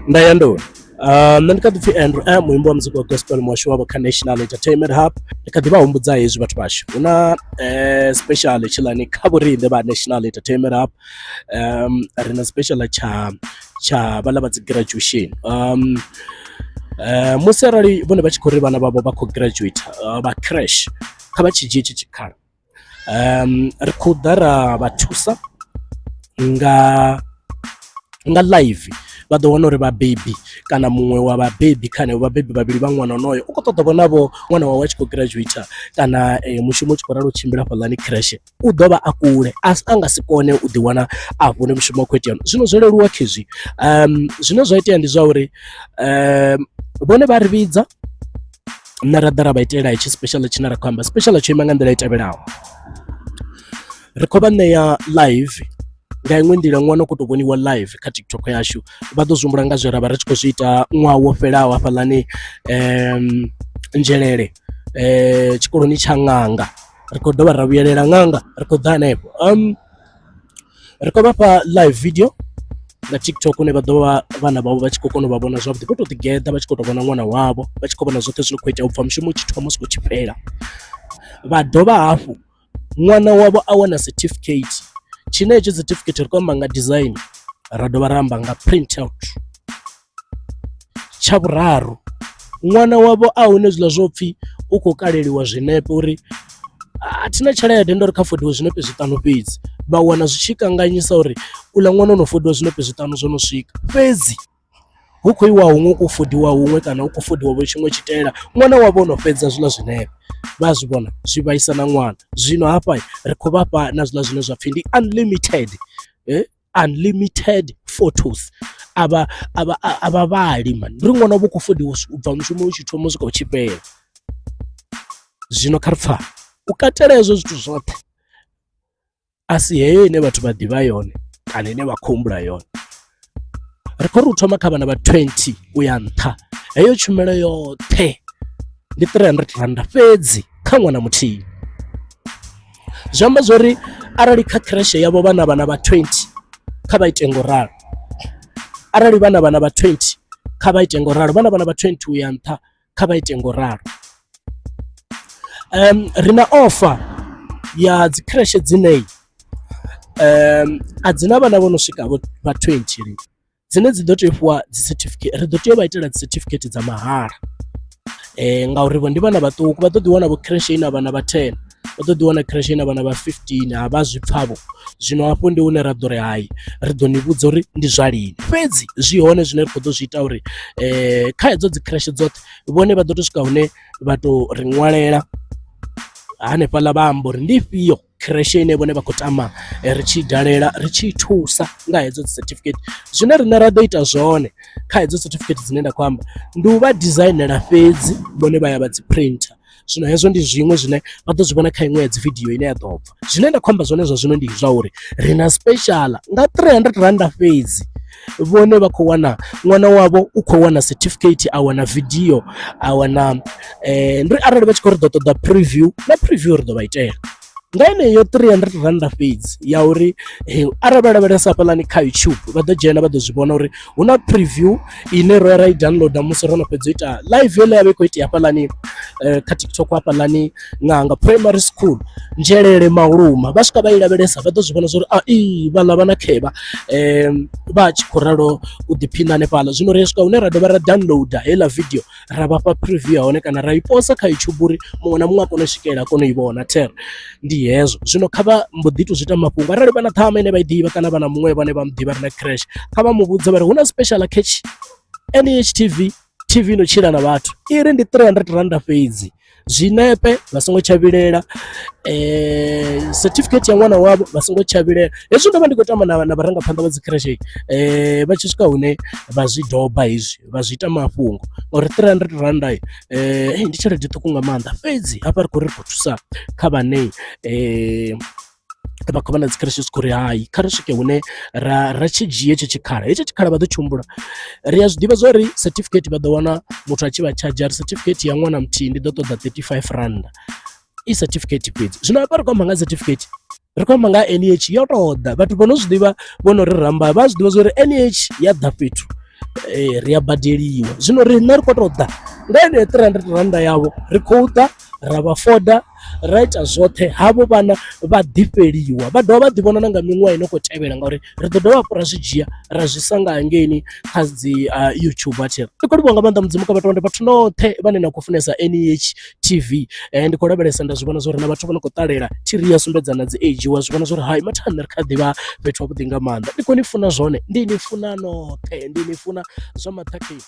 Ndayando. Nankadipfi Andrew muimbo wa muziki wa gospel mwashuwa kha National Entertainment Hub nikadiba umbudza hezwi vhathu vashu una special chilani kha vurinde va National Entertainment Hub rina special cha vala va graduation musi arali vhone vha tshi khou ri vhana vhavho vha khou graduate vha crash kha vha tshi dzhie tshi tshikhala ri khou ḓa ra vha thusa nga live vha ḓo wana uri vhabebi kana muṅwe wa vhabebi khane vhabebi vhavhili vha ṅwana onoyo u khou ṱoḓa vhonavho ṅwana wawe a tshi khou graduate kana mushumo u tshi khou ralo u tshimbila fhaḽani crash u ḓo vha a kule a nga si kone u ḓiwana a vhone mushumo wa khou itea. Zwino zwo leluwa khezwi zwine zwa itea ndi zwa uri vhone vha ri vhidza nṋe ra ḓa ra vha itela hetshi special tshine ra khou amba. Special tsho ima nga nḓila i tevhelaho, ri khou vha ṋea live nga iṅwe nḓila ṅwana u khou tou vhoniwa live kha TikTok yashu vha ḓo zwi nga zwe ra vha ri tshi khou zwi ita ṅwaha wo fhelaho hafhaḽani Nzhelele tshikoloni tsha Ṅanga. Ri khou dovha ra vhuyelela Ṅanga, ri khou ḓa hanefho ri khou vha fha live video nga TikTok une vha ḓo vha vhana vhavho vha tshi khou kona u vha vhona zwavhuḓi vho tou ḓigeḓa vha tshi khou tou vhona ṅwana wavho vha tshi khou vhona zwoṱhe zwi khou itea u bva mushumo u tshi thoma u sokou tshi fhela. Vha dovha hafhu ṅwana wavho a wana certificate tshine hetsho certificate ri khou amba nga design, ra dovha ra amba nga print out. Tsha vhuraru ṅwana wavho a hune zwiḽa zwo pfhi u khou kaleliwa zwinepe uri a thina tshelede ndo ri kha fodiwe zwinepe zwiṱanu fhedzi, vha wana zwi tshi kanganyisa uri uḽa ṅwana o no fodiwa zwinepe zwiṱanu zwo no swika fhedzi hu khou iwa huṅwe u khou fodiwa huṅwe kana u khou fodiwa vho tshiṅwe tshitela ṅwana wavho o no fhedza zwiḽa zwinepe. Vha zwi vhona zwi vhaisa na ṅwana. Zwino hafha ri khou vhafha na zwiḽa zwine zwa pfhi ndi unlimited photos avha vhali mani ri ṅwana wavho khou fodiwa u bva mushumo u tshi thoma u swika u tshi fhela. Zwino kha ri pfha u katela hezwo zwithu zwoṱhe a si heyo ine vhathu vha ḓivha yone kana ine vha khou humbula yone. Ri khou ri u thoma kha vhana vha 20 u ya nṱha, heyo tshumelo yoṱhe ndi 300 rand fhedzi kha ṅwana muthihi. Zwi amba zwori arali kha crash yavho vhana vha 20 kha vha ite ngo ralo, arali vhana vha 20 kha vha ite ngo ralo, vhana vha 20 u ya nṱha kha vha ite ngo ralo. Ri na offer ya dzi crash dzine a dzina vhana vho no swika vha 20 ri dzine dzi ḓo tea fhiwa dzi certificate, ri ḓo tea u vha itela dzi certificate dza mahala ngauri vho ndi vhana vhaṱuku vha ḓo ḓi wana vho crash ina vhana vha 10 vha ḓo ḓi wana crash ina vhana vha 15 a vha zwi pfhavho. Zwino hafho ndi hune ra ḓo ri hayi ri ḓo ni vhudza uri ndi zwa lini fhedzi zwi hone zwine ri khou ḓo zwi ita uri kha hedzo dzi crash dzoṱhe vhone vha ḓo to swika hune vha to ri ṅwalela hanefhaḽa vha amba uri ndi ifhio crash ine vhone vha khou tama ri tshi dalela ri tshi thusa nga hedzo dzi certificate. Zwine riṋe ra ḓo ita zwone kha hedzo certificate dzine nda khou amba ndi u vha designela fhedzi vhone vha ya vha dzi printer. Zwino hezwo ndi zwiṅwe zwine vha ḓo zwi vhona kha iṅwe ya dzi video ine ya ḓo bva. Zwine nda khou amba zwone zwa zwino ndi zwa uri ri na special nga 300 rand fhedzi vhone vha khou wana ṅwana wavho u khou wana certificate a wana video a wana ndi arali vha tshi khou ri ḓo ṱoḓa preview na preview ri ḓo vha itela nga heneyo 300 rand fhedzi ya uri arali vha lavhelesa hafhaḽani kha YouTube vha ḓo dzhena vha ḓo zwi vhona uri hu na preview ine ro ya ra i downloada musi ro no fhedza u ita live yeḽo ya vha i khou itea hafhaḽani kha TikTok hafhaḽani Ṅanga Primary School Nzhelele Mauluma. Vha swika vha i lavhelesa vha ḓo zwi vhona zwa uri vhaḽa vha na khevha vha tshi khou ralo u ḓiphina hanefhaḽa. Zwino ri swika hune ra dovha ra downloada heiḽa video ra vha fha preview ya hone kana ra i posa kha YouTube uri muṅwe na muṅwe a kone u swikelela a kone u i vhona there. Ndi hezwo. Zwino kha vha mbo ḓi tou zwi ita mafhungo arali vha na ṱhama ine vha i ḓivha kana vha na muṅwe vhane vha muḓivha ri na crash kha vha muvhudze vha ri hu na special catch NHTV TV no tshila na vhathu iri ndi 300 rand fhedzi. Zwinepe vha songo tsha vhilela certificate ya ṅwana wavho vha songo tsha vhilela. Hezwi ndo vha ndi khou tamba na vharangaphanḓa vha dzi crash vha tshi swika hune vha zwi doba hezwi vha zwi ita mafhungo uri 300 rand ndi tshelede ṱhukhu nga maanḓa fhedzi hafha ri khou ri khou thusa kha vhane vha khou vha na dzi crash skori hayi kha ri swike hune ra tshi dzhie hetsho tshikhala vha ḓo tshumbula ri a zwi ḓivha zwa uri certificate vha ḓo wana muthu a tshi vha charger certificate ya ṅwana muthihi ndi ḓo ṱoḓa 35 rand i certificate fhedzi. Zwino hafha ri khou amba nga certificate ri khou amba nga NH yo tou ḓa vhathu vho no zwi ḓivha vho no ri ramba vha zwi ḓivha zwa uri NH ya ḓa fhethu ri a badeliwa. Zwino riṋe ri khou tou ḓa nga heneyo 300 rannda yavho ri khou ḓa ra vha foda ra ita zwoṱhe havho vhana vha ḓifheliwa, vha dovha vha ḓi vhona na nga miṅwaha ino khou tevhela ngauri ri ḓo dovha hafhu ra zwi dzhia ra zwi sa nga hangeini kha dzi YouTube athi ri khou livhuwa nga maanḓa mudzimu kha vhathu noṱhe vhane na khou funesa NEH TV. Ndi khou lavhelesa nda zwi vhona zwori na vhathu vha no khou ṱalela thiri ya sumbedza na dzi age wa zwi vhona zwori hai mathanda ri kha ḓivha fhethu havhuḓi nga maanḓa. Ndi khou ni funa zwone, ndi ni funa noṱhe, ndi ni funa zwa maṱhakheni.